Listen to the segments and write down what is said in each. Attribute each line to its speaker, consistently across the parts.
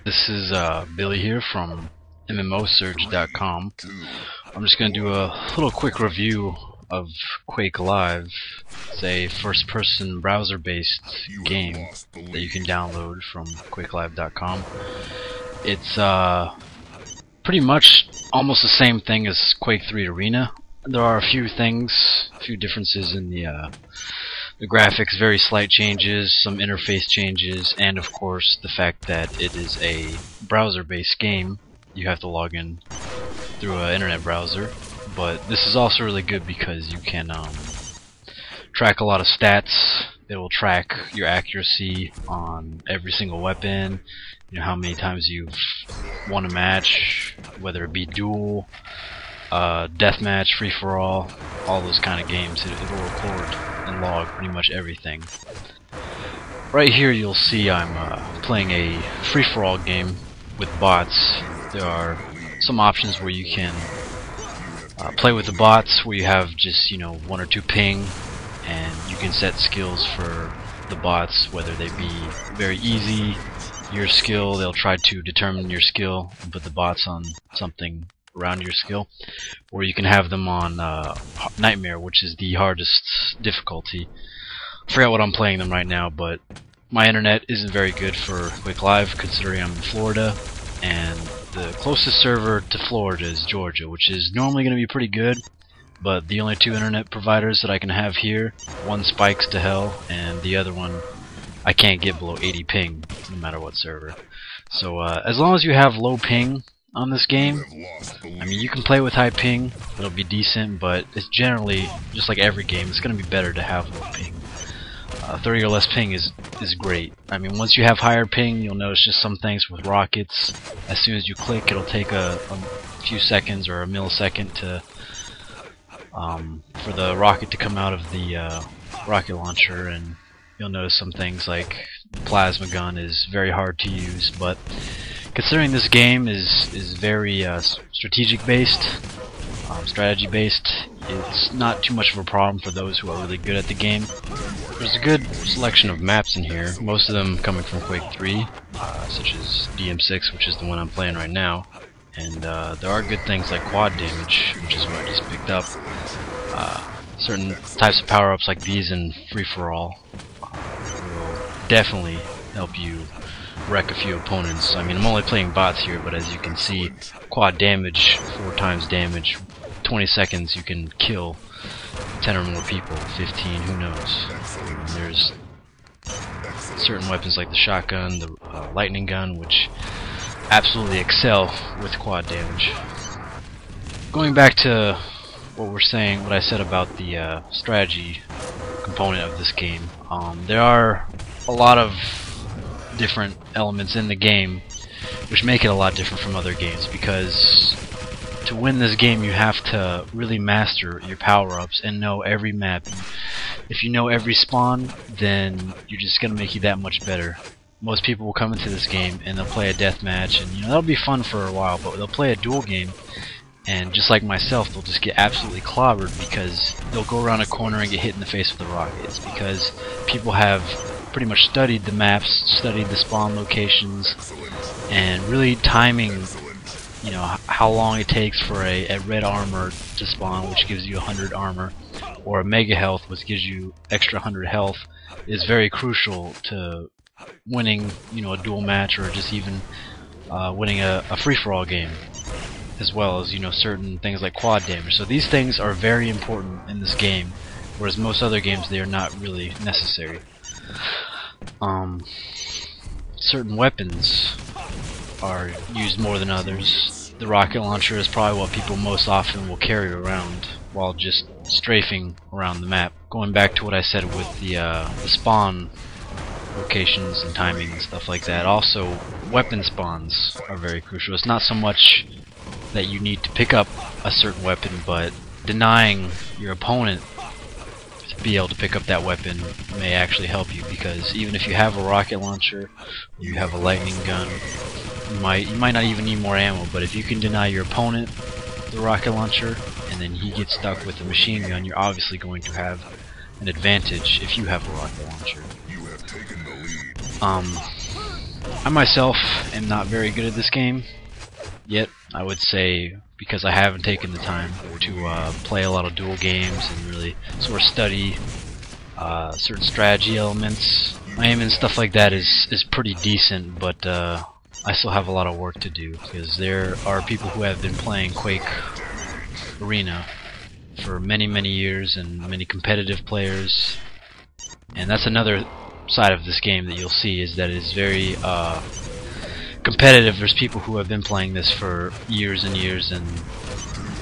Speaker 1: This is Billy here from MMOsurge.com. I'm just going to do a little quick review of Quake Live. It's a first-person browser-based game that you can download from QuakeLive.com. It's pretty much almost the same thing as Quake 3 Arena. There are a few differences in the graphics, very slight changes, some interface changes, and of course the fact that it is a browser-based game. You have to log in through an internet browser, but this is also really good because you can track a lot of stats. It will track your accuracy on every single weapon, you know, how many times you've won a match, whether it be duel, deathmatch, free-for-all, all those kind of games. It will record and log pretty much everything. Right here you'll see I'm playing a free-for-all game with bots. There are some options where you can play with the bots where you have just, you know, 1 or 2 ping, and you can set skills for the bots, whether they be very easy, your skill. They'll try to determine your skill and put the bots on something around your skill, or you can have them on Nightmare, which is the hardest difficulty. I forgot what I'm playing them right now, but my internet isn't very good for Quake Live considering I'm in Florida, and the closest server to Florida is Georgia, which is normally going to be pretty good, but the only 2 internet providers that I can have here, one spikes to hell and the other one I can't get below 80 ping no matter what server. So as long as you have low ping on this game, I mean, you can play with high ping, it'll be decent, but it's generally, just like every game, it's going to be better to have low ping. 30 or less ping is great. I mean, once you have higher ping, you'll notice just some things with rockets. As soon as you click, it'll take a few seconds or a millisecond to for the rocket to come out of the rocket launcher, and you'll notice some things like the plasma gun is very hard to use. But considering this game is very strategic based, strategy based, it's not too much of a problem for those who are really good at the game. There's a good selection of maps in here, most of them coming from Quake 3, such as DM6, which is the one I'm playing right now. And there are good things like quad damage, which is what I just picked up. Certain types of power-ups like these in free-for-all will definitely help you wreck a few opponents. I mean, I'm only playing bots here, but as you can see, quad damage, 4 times damage, 20 seconds you can kill 10 or more people, 15, who knows. And there's certain weapons like the shotgun, the lightning gun, which absolutely excel with quad damage. Going back to what I said about the strategy component of this game, there are a lot of different elements in the game which make it a lot different from other games, because to win this game you have to really master your power-ups and know every map. If you know every spawn, then you're just gonna make you that much better. Most people will come into this game and they'll play a deathmatch, and you know, that'll be fun for a while, but they'll play a duel game and just like myself, they'll just get absolutely clobbered because they'll go around a corner and get hit in the face with a rocket. It's because people have pretty much studied the maps, studied the spawn locations, and really timing, you know, how long it takes for a red armor to spawn, which gives you 100 armor, or a mega health, which gives you extra 100 health, is very crucial to winning, you know, a duel match, or just even winning a free-for-all game, as well as, you know, certain things like quad damage. So these things are very important in this game, whereas most other games they are not really necessary. Certain weapons are used more than others. The rocket launcher is probably what people most often will carry around while just strafing around the map. Going back to what I said with the spawn locations and timing and stuff like that, also weapon spawns are very crucial. It's not so much that you need to pick up a certain weapon, but denying your opponent to be able to pick up that weapon may actually help you, because even if you have a rocket launcher or you have a lightning gun, you might not even need more ammo, but if you can deny your opponent the rocket launcher and then he gets stuck with a machine gun, you're obviously going to have an advantage if you have a rocket launcher. I myself am not very good at this game yet, I would say, because I haven't taken the time to play a lot of duel games and really sort of study certain strategy elements. My aim and stuff like that is pretty decent, but I still have a lot of work to do, because there are people who have been playing Quake Arena for many years, and many competitive players, and that's another side of this game that you'll see, is that it is very competitive. There's people who have been playing this for years and years, and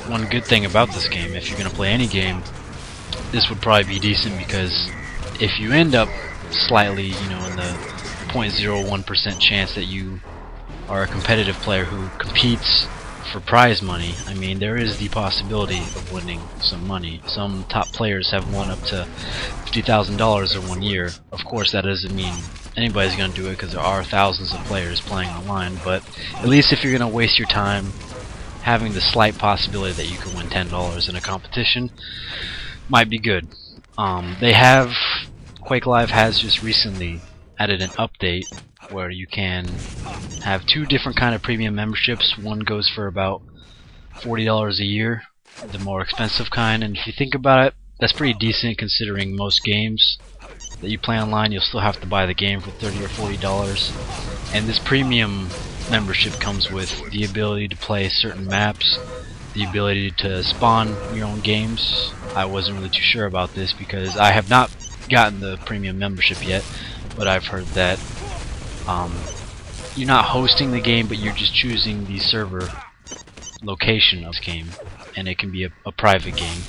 Speaker 1: one good thing about this game, if you're going to play any game, this would probably be decent, because if you end up slightly, in the 0.01% chance that you are a competitive player who competes for prize money, I mean, there is the possibility of winning some money. Some top players have won up to $50,000 in 1 year. Of course, that doesn't mean anybody's going to do it, because there are thousands of players playing online, but at least if you're going to waste your time having the slight possibility that you can win $10 in a competition, might be good. Quake Live has just recently added an update where you can have 2 different kind of premium memberships. One goes for about $40 a year, the more expensive kind, and if you think about it, that's pretty decent considering most games that you play online you'll still have to buy the game for $30 or $40. And this premium membership comes with the ability to play certain maps, the ability to spawn your own games. I wasn't really too sure about this because I have not gotten the premium membership yet, but I've heard that you're not hosting the game, but you're just choosing the server location of this game, and it can be a private game.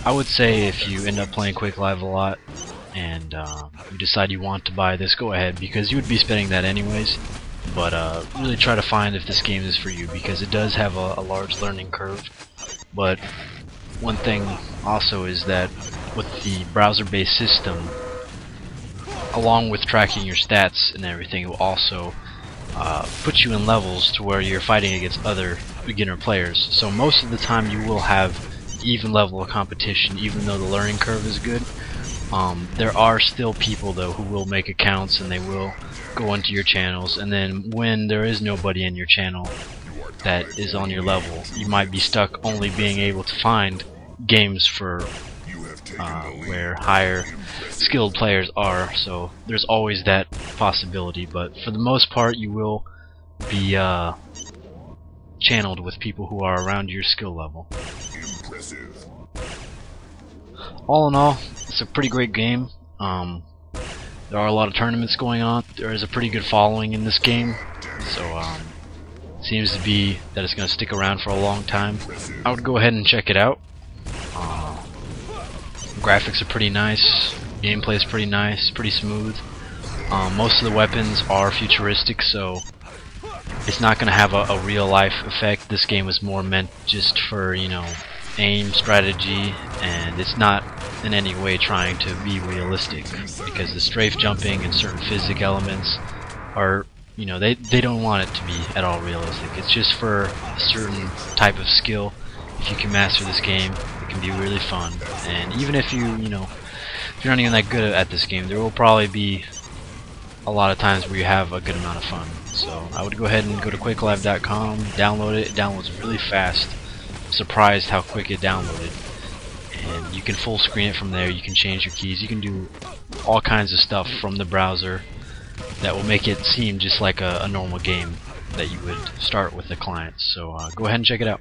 Speaker 1: I would say if you end up playing Quake Live a lot and you decide you want to buy this, go ahead, because you would be spending that anyways, but really try to find if this game is for you, because it does have a large learning curve. But one thing also is that with the browser-based system, along with tracking your stats and everything, it will also put you in levels to where you're fighting against other beginner players. So most of the time you will have even level of competition, even though the learning curve is good. There are still people though who will make accounts and they will go into your channels, and then when there is nobody in your channel that is on your level, you might be stuck only being able to find games for where higher skilled players are. So there's always that possibility, but for the most part you will be channeled with people who are around your skill level. All in all, it's a pretty great game. There are a lot of tournaments going on. There is a pretty good following in this game, so seems to be that it's going to stick around for a long time. I would go ahead and check it out. Graphics are pretty nice, gameplay is pretty nice, pretty smooth. Most of the weapons are futuristic, so it's not going to have a real life effect. This game was more meant just for, aim, strategy, and it's not in any way trying to be realistic, because the strafe jumping and certain physics elements are, they don't want it to be at all realistic. It's just for a certain type of skill. If you can master this game, it can be really fun. And even if if you're not even that good at this game, there will probably be a lot of times where you have a good amount of fun. So I would go ahead and go to quakelive.com, download it. It downloads really fast. I'm surprised how quick it downloaded. And you can full screen it from there. You can change your keys. You can do all kinds of stuff from the browser that will make it seem just like a normal game that you would start with the client. So go ahead and check it out.